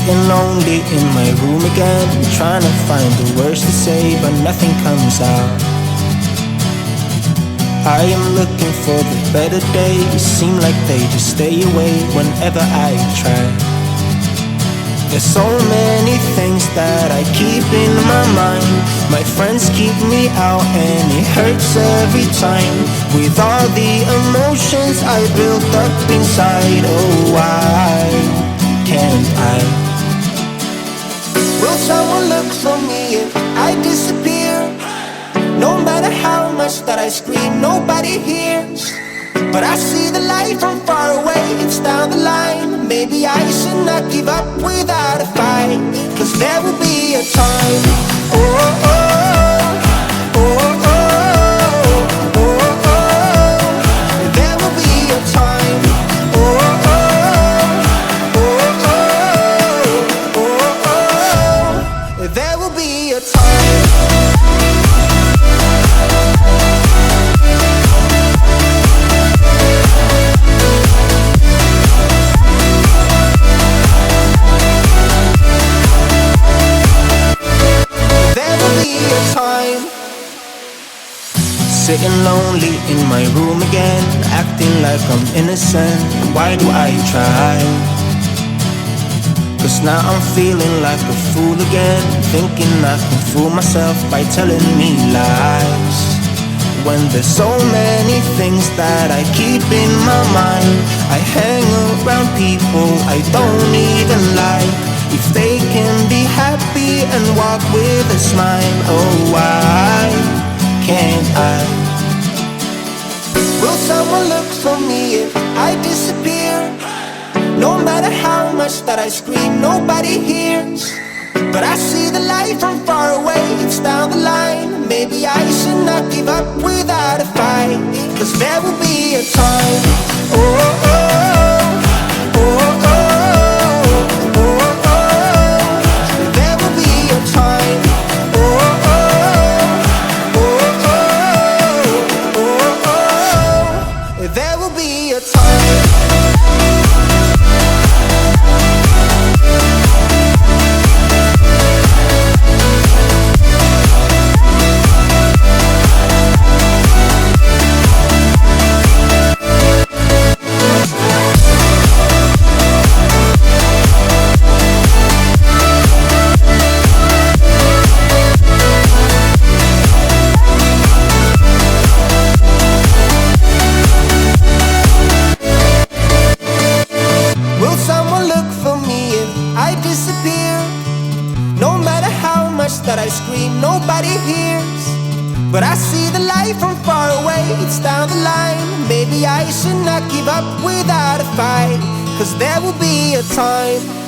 Sitting lonely in my room again, trying to find the words to say, but nothing comes out. I am looking for the better days, seem like they just stay away whenever I try. There's so many things that I keep in my mind. My friends keep me out and it hurts every time. With all the emotions I built up inside, oh why can't I? Will someone look for me if I disappear? No matter how much that I scream, nobody hears. But I see the light from far away, it's down the line. Maybe I should not give up without a fight, 'cause there will be a time. Oh, oh, oh, oh, oh, oh, oh. There will be a time. Oh, oh, oh, oh, oh, oh. There will be a time. Sitting lonely in my room again, acting like I'm innocent. Why do I try? 'Cause now I'm feeling like a fool again, thinking I can fool myself by telling me lies. When there's so many things that I keep in my mind, I hang around people I don't even like. If they can be happy and walk with a smile, oh why can't I? Will someone look for me if I disappear? No matter how much that I scream, nobody hears. But I see the light from far away, it's down the line. Maybe I should not give up without a fight, 'cause there will be a time. Oh, oh, oh, oh, oh, oh, oh. There will be a time. Oh, oh, oh, oh, oh, oh. There will be a time. No matter how much that I scream, nobody hears. But I see the light from far away, it's down the line. Maybe I should not give up without a fight, 'cause there will be a time.